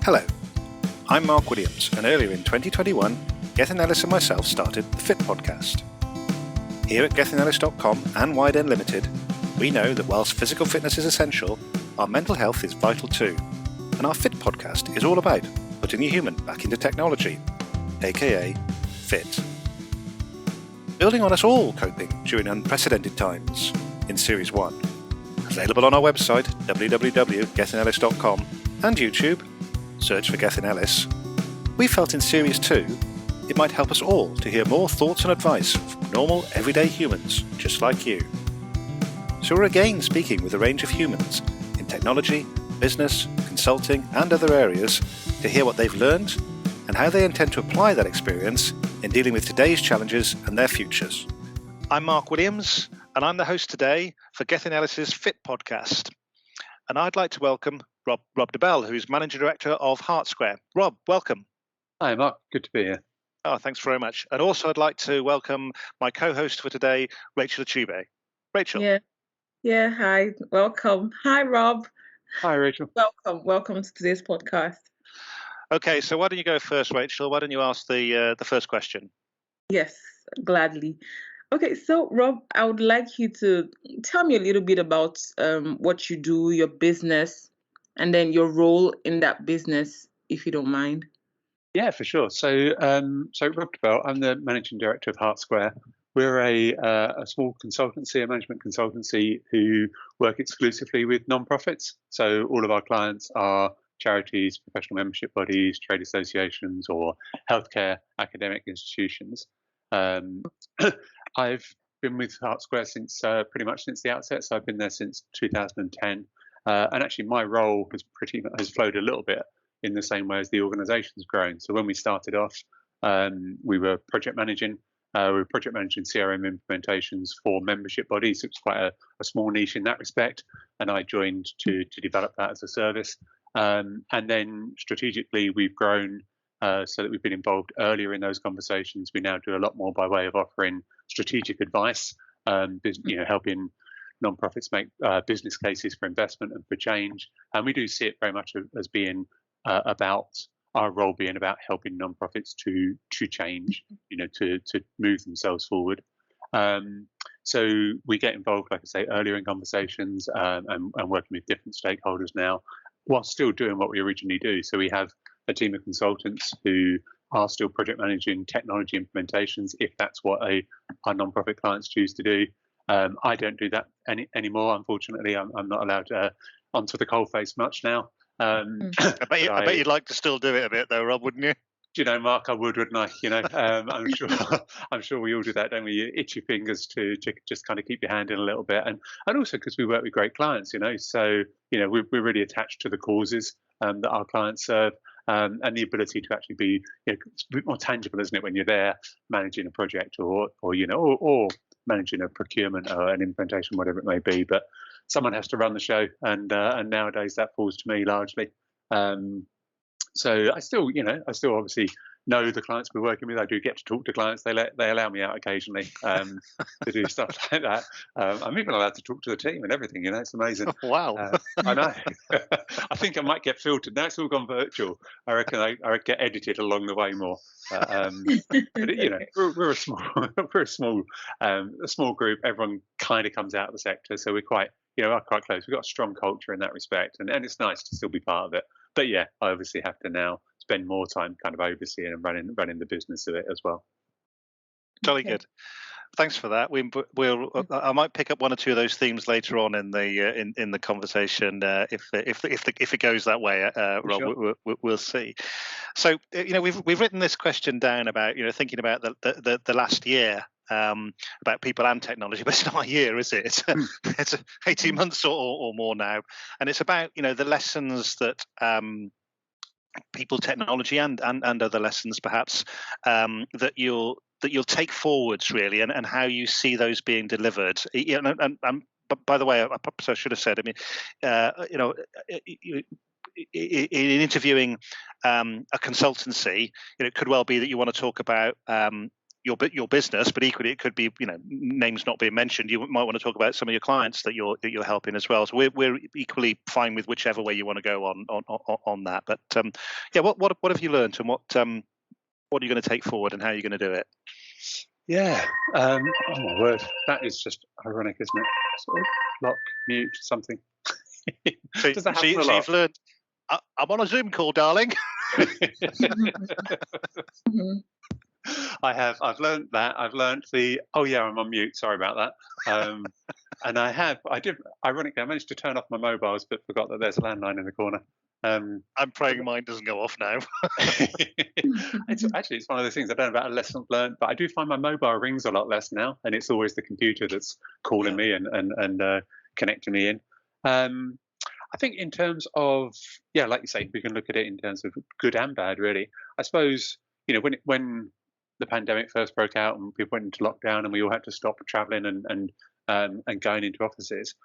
Hello, I'm Mark Williams, and earlier in 2021, Gethin Ellis and myself started the PHIT Podcast. Here at gethinellis.com and Wide End Limited, we know that whilst physical fitness is essential, our mental health is vital too, and our PHIT Podcast is all about putting the human back into technology, aka FIT. Building on us all coping during unprecedented times in Series 1. Available on our website, www.gethinellis.com, and YouTube, search for Gethin Ellis. We felt in Series 2 it might help us all to hear more thoughts and advice from normal, everyday humans just like you. So we're again speaking with a range of humans in technology, business, consulting and other areas to hear what they've learned and how they intend to apply that experience in dealing with today's challenges and their futures. I'm Mark Williams, and I'm the host today for Gethin Ellis's PHIT Podcast. And I'd like to welcome Rob Dobell, who's Managing Director of Hart. Rob, welcome. Hi, Mark. Good to be here. Oh, thanks very much. And also I'd like to welcome my co-host for today, Racheal. Racheal. Yeah. Hi. Welcome. Hi, Rob. Hi, Racheal. Welcome to today's podcast. Okay, so why don't you go first, Racheal? Why don't you ask the first question? Yes, gladly. Okay, so Rob, I would like you to tell me a little bit about what you do, your business, and then your role in that business, if you don't mind. Yeah, for sure. So Rob Dobell, I'm the Managing Director of Hart. We're a small consultancy, a management consultancy who work exclusively with non-profits. So all of our clients are charities, professional membership bodies, trade associations, or healthcare academic institutions. I've been with Hart since pretty much since the outset. So I've been there since 2010, and actually my role has flowed a little bit in the same way as the organisation's grown. So when we started off, we were project managing. We were project managing CRM implementations for membership bodies. So it's quite a small niche in that respect, and I joined to develop that as a service. And then strategically, we've grown so that we've been involved earlier in those conversations. We now do a lot more by way of offering strategic advice, helping non-profits make business cases for investment and for change. And we do see it very much as being about our role being about helping non-profits to change, to move themselves forward. So we get involved, like I say, earlier in conversations and working with different stakeholders now, while still doing what we originally do. So we have a team of consultants who are still project managing technology implementations, if that's what our non-profit clients choose to do. I don't do that anymore, unfortunately. I'm not allowed onto the coalface much now. I bet you'd like to still do it a bit, though, Rob, wouldn't you? Mark, I would, wouldn't I? I'm sure we all do that, don't we? You itch your fingers to just kind of keep your hand in a little bit, and also because we work with great clients, So we're really attached to the causes that our clients serve, and the ability to actually be it's a bit more tangible, isn't it, when you're there managing a project or managing a procurement or an implementation, whatever it may be. But someone has to run the show, and nowadays that falls to me largely. So I still obviously know the clients we're working with. I do get to talk to clients. They allow me out occasionally to do stuff like that. I'm even allowed to talk to the team and everything. It's amazing. Wow. I know. I think I might get filtered. Now it's all gone virtual. I reckon I get edited along the way more. But we're a small group. Everyone kind of comes out of the sector, so we're quite close. We've got a strong culture in that respect, and it's nice to still be part of it. But yeah, I obviously have to now spend more time kind of overseeing and running the business of it as well. Jolly good. Thanks for that. I might pick up one or two of those themes later on in the conversation if it goes that way, Rob. Sure. We'll see. So we've written this question down about thinking about the last year. About people and technology, but it's not a year, is it? It's 18 months or more now, and it's about the lessons that people, technology, and other lessons perhaps that you'll take forwards really, and how you see those being delivered. And by the way, I should have said, in interviewing a consultancy, it could well be that you want to talk about your business, but equally it could be, names not being mentioned. You might want to talk about some of your clients that you're helping as well. So we're equally fine with whichever way you want to go on that. But what have you learned, and what are you going to take forward, and how are you going to do it? Yeah. Oh my word, that is just ironic, isn't it? Sort of lock, mute, something. Does that happen a lot? You've learned. I'm on a Zoom call, darling. I've learned that. I've learned I'm on mute. Sorry about that. And ironically, I managed to turn off my mobiles, but forgot that there's a landline in the corner. I'm praying mine doesn't go off now. It's one of those things. I don't know about a lesson learned, but I do find my mobile rings a lot less now, and it's always the computer that's calling me and connecting me in. I think in terms of, like you say, we can look at it in terms of good and bad, really. I suppose, when the pandemic first broke out and people went into lockdown and we all had to stop traveling and going into offices,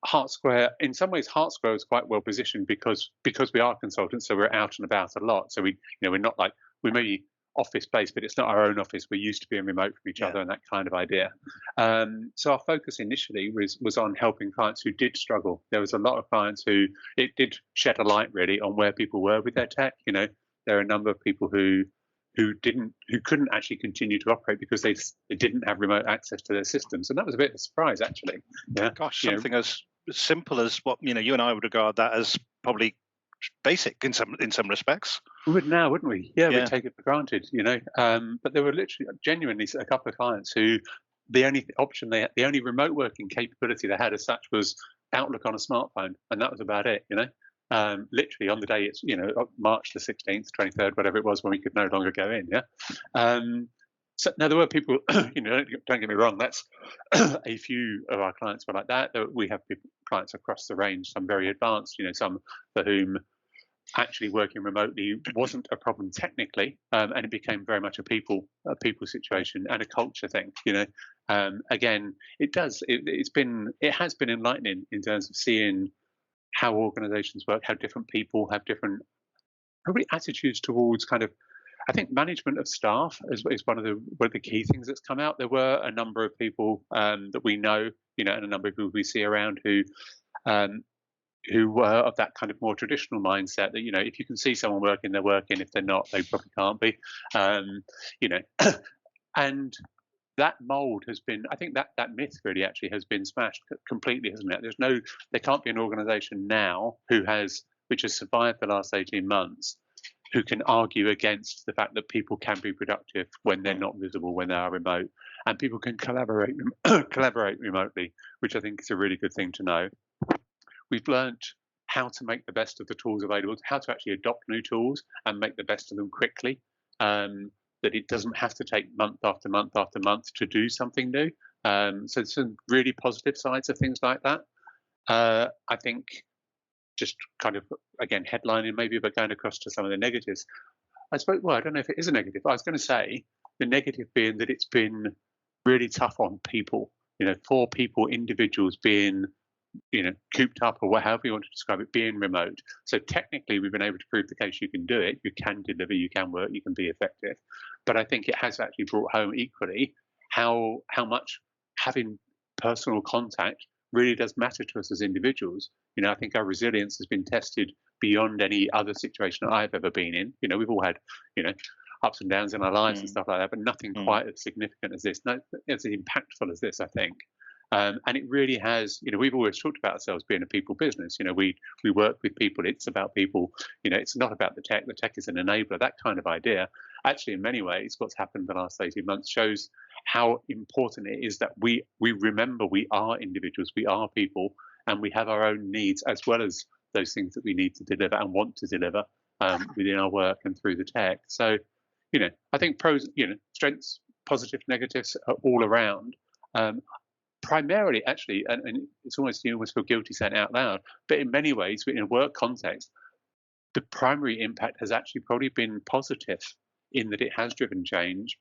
Hart Square, in some ways, Hart Square is quite well positioned because we are consultants, so we're out and about a lot. So we're not like, we may be office based, but it's not our own office. We're used to being remote from each other and that kind of idea. So our focus initially was on helping clients who did struggle. There was a lot of clients who it did shed a light really on where people were with their tech. There are a number of people who couldn't actually continue to operate because they didn't have remote access to their systems, and that was a bit of a surprise actually. Yeah, gosh, something as simple as what you and I would regard that as probably basic in some respects. We would now, wouldn't we? Yeah, we'd take it for granted, But there were literally, genuinely, a couple of clients who the only remote working capability they had as such was Outlook on a smartphone, and that was about it. Literally on the day it's March the 16th, 23rd, whatever it was, when we could no longer go in. So now there were people, don't get me wrong, that's a few of our clients were like that. We have clients across the range, some very advanced, some for whom actually working remotely wasn't a problem technically, and it became very much a people situation and a culture thing. Again, it has been enlightening in terms of seeing how organizations work, how different people have different probably attitudes towards kind of, I think management of staff is one of the key things that's come out. There were a number of people that we know, and a number of people we see around who were of that kind of more traditional mindset that, if you can see someone working, they're working. If they're not, they probably can't be. And that mold has been, I think that myth really actually has been smashed completely, hasn't it? There can't be an organization now which has survived the last 18 months who can argue against the fact that people can be productive when they're not visible, when they are remote, and people can collaborate remotely, which I think is a really good thing to know. We've learned how to make the best of the tools available, how to actually adopt new tools and make the best of them quickly. That it doesn't have to take month after month after month to do something new. So some really positive sides of things like that. I think just kind of, again, headlining maybe, but going across to some of the negatives. I don't know if it is a negative. I was going to say the negative being that it's been really tough on people, for people, individuals being, cooped up or however you want to describe it, being remote. So technically we've been able to prove the case you can do it, you can deliver, you can work, you can be effective. But I think it has actually brought home equally how much having personal contact really does matter to us as individuals. I think our resilience has been tested beyond any other situation I've ever been in. We've all had, ups and downs in our lives and stuff like that, but nothing quite as significant as this, not as impactful as this, I think. And it really has, we've always talked about ourselves being a people business. We work with people. It's about people. It's not about the tech. The tech is an enabler, that kind of idea. Actually, in many ways, what's happened in the last 18 months shows how important it is that we remember we are individuals, we are people, and we have our own needs as well as those things that we need to deliver and want to deliver within our work and through the tech. So, I think pros, strengths, positives, negatives are all around. Primarily, actually, and it's almost, you almost feel guilty saying it out loud, but in many ways, in a work context, the primary impact has actually probably been positive in that it has driven change.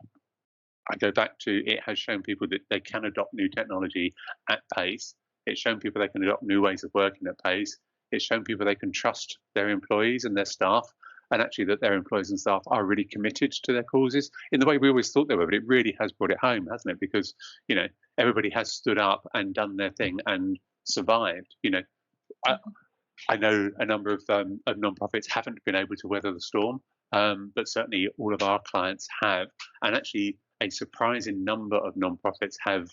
I go back to, it has shown people that they can adopt new technology at pace. It's shown people they can adopt new ways of working at pace. It's shown people they can trust their employees and their staff and actually that their employees and staff are really committed to their causes in the way we always thought they were. But it really has brought it home, hasn't it? Because, everybody has stood up and done their thing and survived. I know a number of non-profits haven't been able to weather the storm, but certainly all of our clients have, and actually a surprising number of non-profits have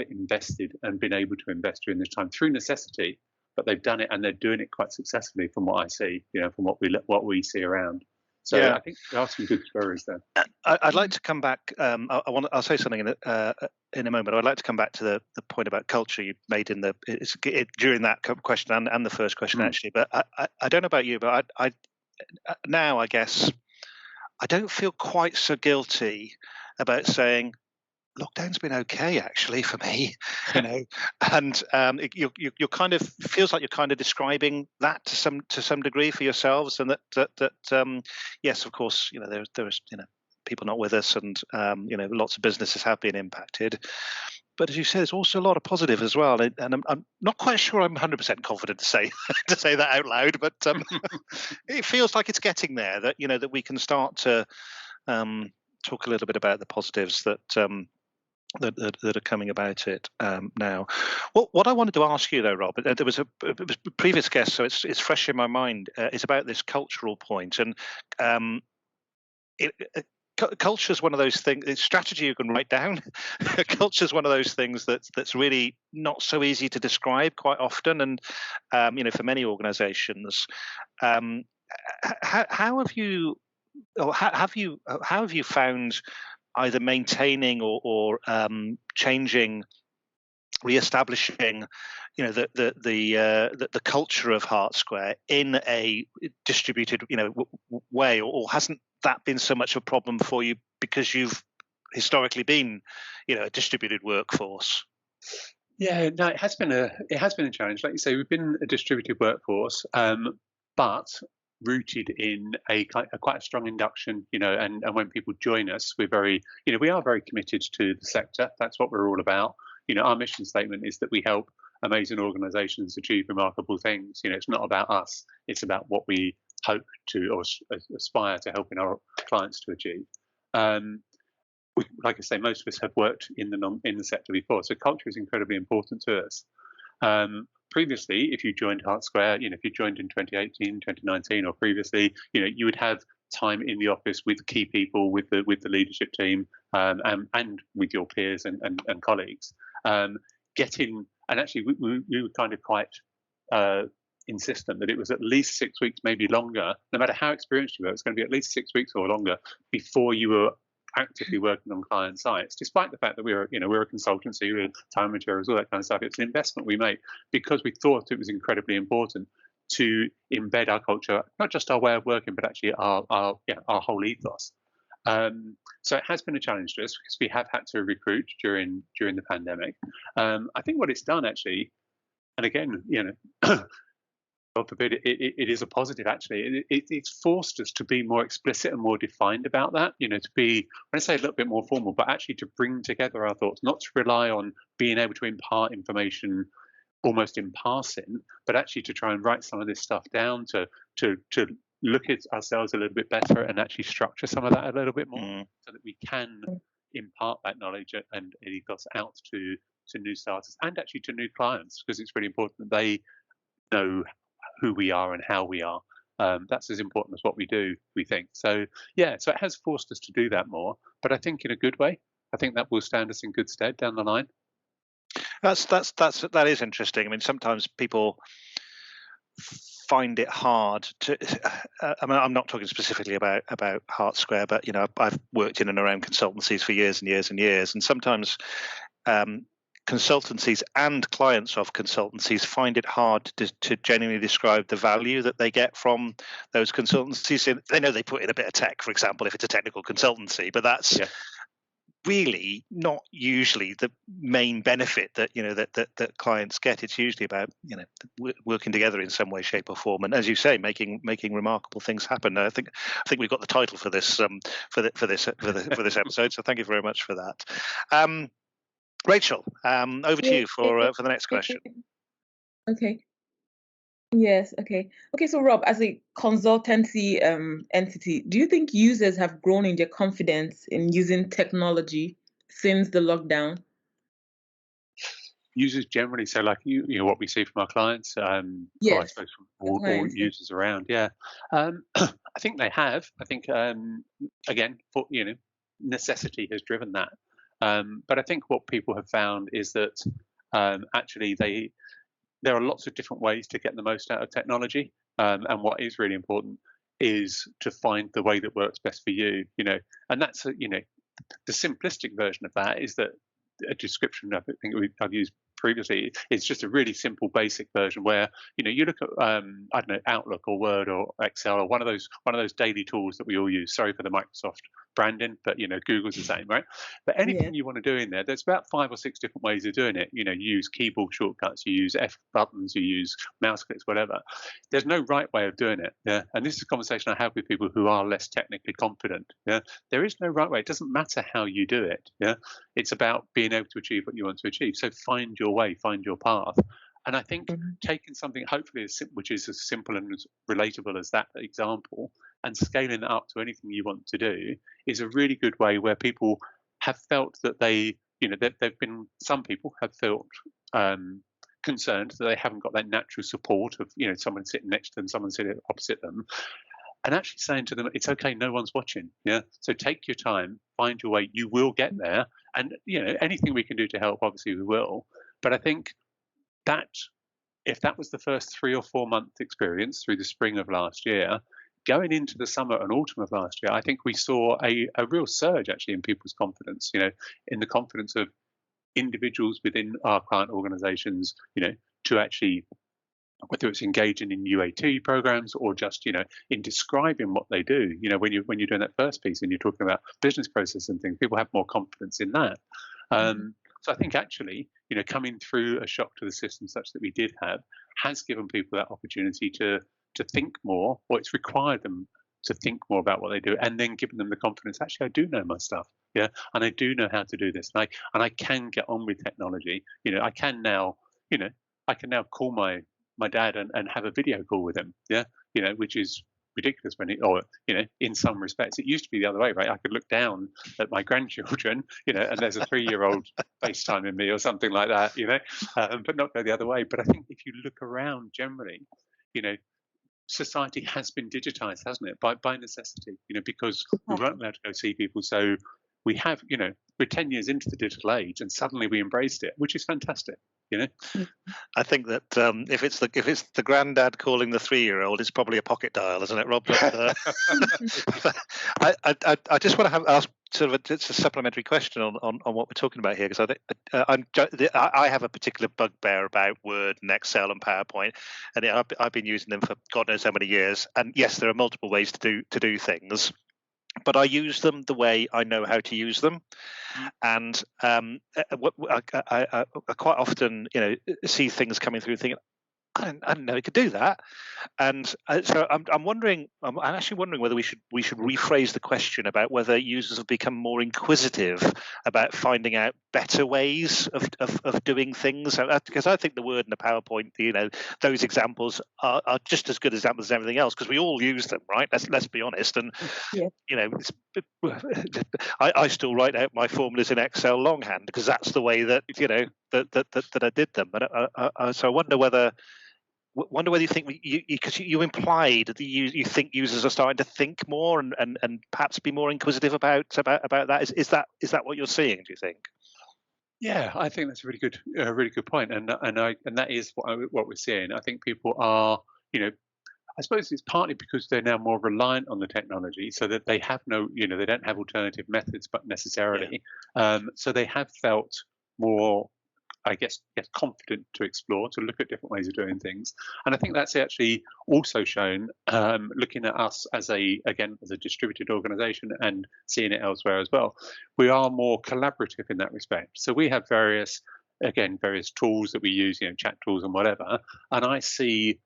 invested and been able to invest during this time through necessity. But they've done it, and they're doing it quite successfully, from what I see. From what we see around. So yeah. I think there are some good stories there. I'd like to come back. I'll say something in a moment. I'd like to come back to the point about culture you made during that question and the first question actually. But I don't know about you, but I now I guess I don't feel quite so guilty about saying lockdown's been okay actually for me, and you're kind of feels like you're kind of describing that to some degree for yourselves, and that yes, of course, there's people not with us, and lots of businesses have been impacted. But as you say, there's also a lot of positive as well, and I'm not quite sure I'm 100% confident to say that out loud, but it feels like it's getting there. That that we can start to talk a little bit about the positives that are coming about it now. What I wanted to ask you though, Rob, there was a previous guest, so it's fresh in my mind. It's about this cultural point, and culture is one of those things. It's strategy you can write down. Culture is one of those things that's really not so easy to describe quite often, and for many organisations, how have you found either maintaining or changing, re-establishing, the culture of Hart Square in a distributed, way, or hasn't that been so much a problem for you because you've historically been, a distributed workforce? Yeah, no, it has been a challenge. Like you say, we've been a distributed workforce, but rooted in quite a strong induction, and when people join us, we're very, we are very committed to the sector. That's what we're all about. Our mission statement is that we help amazing organisations achieve remarkable things. It's not about us. It's about what we hope to or aspire to helping our clients to achieve. Like I say, most of us have worked in the sector before, so culture is incredibly important to us. Previously, if you joined Hart Square, if you joined in 2018, 2019, or previously, you would have time in the office with key people, with the leadership team, and with your peers and colleagues. And actually, we were kind of quite insistent that it was at least 6 weeks, maybe longer. No matter how experienced you were, it's going to be at least 6 weeks or longer before you were actively working on client sites, despite the fact that we're a consultancy, we're time materials, all that kind of stuff. It's an investment we make because we thought it was incredibly important to embed our culture, not just our way of working, but actually our whole ethos. So it has been a challenge to us because we have had to recruit during the pandemic. I think what it's done actually, and again, God forbid, it is a positive actually. It's forced us to be more explicit and more defined about that. To be, when I say a little bit more formal, but actually to bring together our thoughts, not to rely on being able to impart information almost in passing, but actually to try and write some of this stuff down, to look at ourselves a little bit better and actually structure some of that a little bit more, so that we can impart that knowledge and ethos out to new starters and actually to new clients, because it's really important that they know who we are and how we are. That's as important as what we do, we think. So yeah, so it has forced us to do that more, but I think in a good way. I think that will stand us in good stead down the line. That is interesting. I mean, sometimes people find it hard to. I mean, I'm not talking specifically about Hart Square, but I've worked in and around consultancies for years and years and years, and sometimes consultancies and clients of consultancies find it hard to genuinely describe the value that they get from those consultancies. They know they put in a bit of tech, for example, if it's a technical consultancy, but that's really not usually the main benefit that that clients get. It's usually about working together in some way, shape, or form, and as you say, making remarkable things happen. I think we've got the title for this for this episode. So thank you very much for that. Racheal, over to you for the next question. Okay. Yes. Okay. Okay. So, Rob, as a consultancy entity, do you think users have grown in their confidence in using technology since the lockdown? Users generally, so like what we see from our clients, or I Yes. suppose from The all clients. users around, yeah. I think they have. I think again, for necessity has driven that. But I think what people have found is that actually there are lots of different ways to get the most out of technology, and what is really important is to find the way that works best for you. And that's the simplistic version of that is that a description I think I've used previously. It's just a really simple, basic version where you look at I don't know, Outlook or Word or Excel or one of those daily tools that we all use. Sorry for the Microsoft branding, but Google's the same, right? But Yeah. anything you want to do in there's about 5 or 6 different ways of doing it. You use keyboard shortcuts, you use F buttons, you use mouse clicks, whatever. There's no right way of doing it. Yeah, and this is a conversation I have with people who are less technically confident. Yeah, there is no right way. It doesn't matter how you do it. Yeah, it's about being able to achieve what you want to achieve. So find your way, find your path. And I think Mhm. taking something hopefully which is as simple and as relatable as that example and scaling it up to anything you want to do is a really good way where people have felt that some people have felt concerned that they haven't got that natural support of someone sitting next to them, someone sitting opposite them, and actually saying to them, it's okay, no one's watching. Yeah, so take your time, find your way, you will get there. And anything we can do to help, obviously we will. But I think that if that was the first 3 or 4 month experience through the spring of last year, going into the summer and autumn of last year, I think we saw a real surge actually in people's confidence, in the confidence of individuals within our client organizations, to actually, whether it's engaging in UAT programs or just in describing what they do. When you're doing that first piece and you're talking about business process and things, people have more confidence in that. So I think actually coming through a shock to the system such that we did have has given people that opportunity to think more, or it's required them to think more about what they do, and then giving them the confidence, actually I do know my stuff, yeah, and I do know how to do this, and I can get on with technology. I can now call my dad and have a video call with him, yeah, which is ridiculous in some respects. It used to be the other way, right? I could look down at my grandchildren, and there's a 3-year-old FaceTiming me or something like that, but not go the other way. But I think if you look around generally, society has been digitized, hasn't it? By necessity, because we weren't allowed to go see people. So we have, we're 10 years into the digital age and suddenly we embraced it, which is fantastic. I think that if it's the granddad calling the 3-year-old, it's probably a pocket dial, isn't it, Rob? But, I just want to ask sort of it's a supplementary question on what we're talking about here, because I have a particular bugbear about Word and Excel and PowerPoint, and I've been using them for God knows how many years. And yes, there are multiple ways to do things, but I use them the way I know how to use them. And I quite often, see things coming through thinking, I didn't know it could do that. And so I'm actually wondering whether we should rephrase the question about whether users have become more inquisitive about finding out better ways of doing things. Because I think the Word and the PowerPoint, those examples are just as good examples as everything else, because we all use them, right? Let's be honest. And Yeah. I still write out my formulas in Excel longhand because that's the way that that I did them. But so I wonder whether you think because you implied that you think users are starting to think more and perhaps be more inquisitive about that. Is that what you're seeing, do you think? Yeah, I think that's a really good point, and that is what we're seeing. I think people are, I suppose it's partly because they're now more reliant on the technology, so that they have they don't have alternative methods, but necessarily, so they have felt more, I guess, confident to explore, to look at different ways of doing things. And I think that's actually also shown looking at us as a distributed organization and seeing it elsewhere as well. We are more collaborative in that respect. So we have various tools that we use, chat tools and whatever. And I see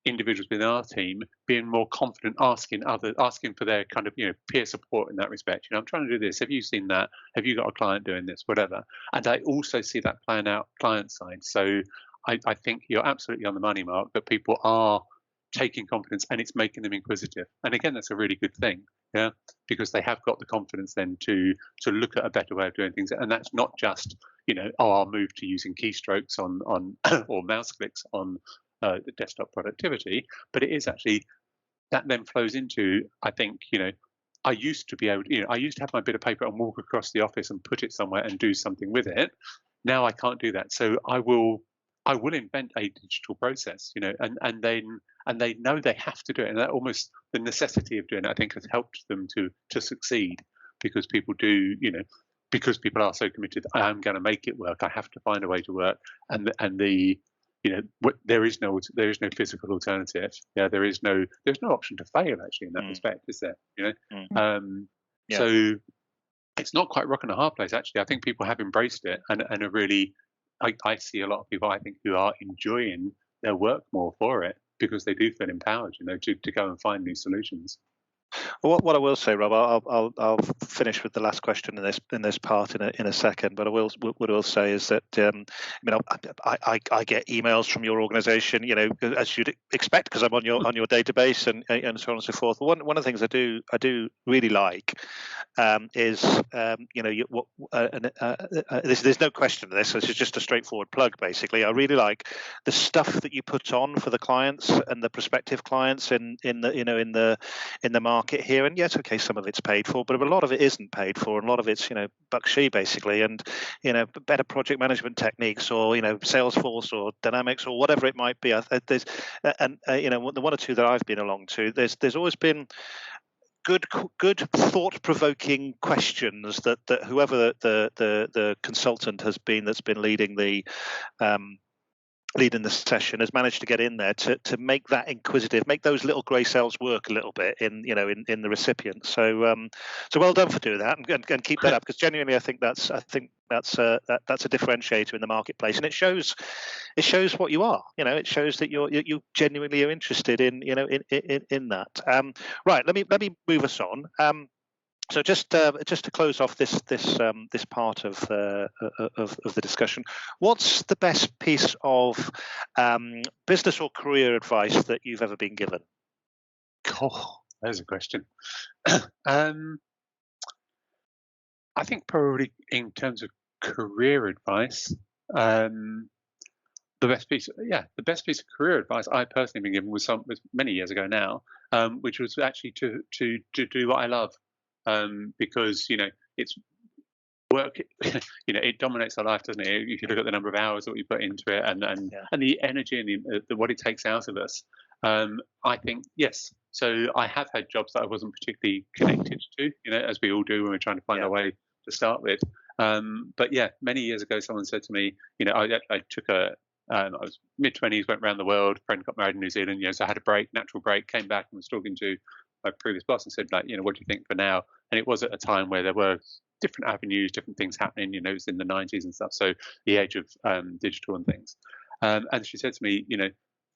individuals within our team being more confident asking for their kind of peer support in that respect. I'm trying to do this, have you seen that, have you got a client doing this, whatever. And I also see that playing out client side. So I think you're absolutely on the money, Mark, that people are taking confidence and it's making them inquisitive. And again, that's a really good thing, yeah, because they have got the confidence then to look at a better way of doing things. And that's not just, I'll move to using keystrokes on or mouse clicks on the desktop productivity, but it is actually that then flows into, I think, I used to be able to, I used to have my bit of paper and walk across the office and put it somewhere and do something with it. Now I can't do that. So I will invent a digital process, and they know they have to do it. And that almost the necessity of doing it, I think, has helped them to succeed, because people do, because people are so committed. I'm going to make it work. I have to find a way to work. And there is no physical alternative. Yeah, there's no option to fail actually in that respect, is there? So it's not quite rock and a hard place actually. I think people have embraced it and are really. I see a lot of people, I think, who are enjoying their work more for it, because they do feel empowered, to go and find new solutions. Well, what I will say, Rob, I'll finish with the last question in this part in a second. But what I will say is that I get emails from your organisation, as you'd expect, because I'm on your database and so on and so forth. One of the things I do really like is there's no question to this. This is just a straightforward plug, basically. I really like the stuff that you put on for the clients and the prospective clients in the market here. And yes, okay, some of it's paid for, but a lot of it isn't paid for, and a lot of it's buckshy basically, and better project management techniques, or Salesforce or Dynamics or whatever it might be. There's the one or two that I've been along to, there's always been good thought-provoking questions that whoever the consultant has been that's been leading the session has managed to get in there to make that inquisitive, make those little grey cells work a little bit in the recipient. So well done for doing that, and keep that up, because genuinely I think that's a differentiator in the marketplace, and it shows what you are. It shows that you genuinely are interested in that. Right, let me move us on. So just to close off this part of the discussion, what's the best piece of business or career advice that you've ever been given? Oh, there's a question. I think probably in terms of career advice, the best piece of career advice I personally been given was many years ago now, which was actually to do what I love. Because it's work, it dominates our life, doesn't it? If you look at the number of hours that we put into it, and the energy and what it takes out of us. I think yes. So I have had jobs that I wasn't particularly connected to, as we all do when we're trying to find a way to start with. But yeah, many years ago, someone said to me, I took I was mid-20s, went around the world. A friend got married in New Zealand, so I had a natural break, came back and was talking to my previous boss and said, what do you think for now? And it was at a time where there were different avenues, different things happening. It was in the 90s and stuff, so the age of digital and things. And she said to me,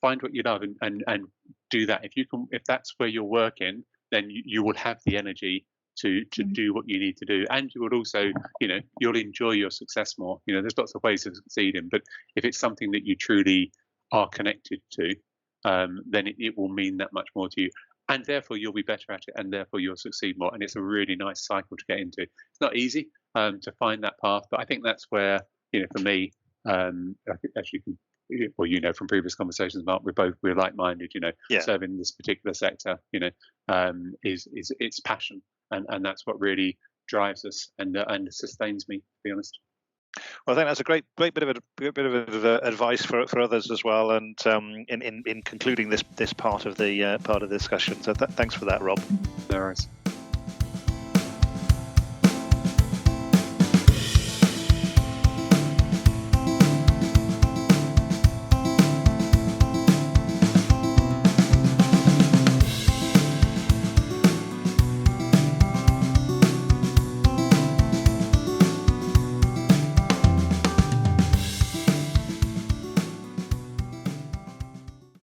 find what you love and do that. If that's where you're working, then you will have the energy to do what you need to do, and you will also, you'll enjoy your success more. There's lots of ways of succeeding, but if it's something that you truly are connected to, then it will mean that much more to you. And therefore, you'll be better at it, and therefore you'll succeed more. And it's a really nice cycle to get into. It's not easy to find that path, but I think that's where, for me, as you can, from previous conversations, Mark, we're like-minded. Serving this particular sector, is it's passion, and that's what really drives us and sustains me, to be honest. Well, I think that's a great bit of advice for others as well, and in concluding this part of the discussion. So thanks for that, Rob. No worries.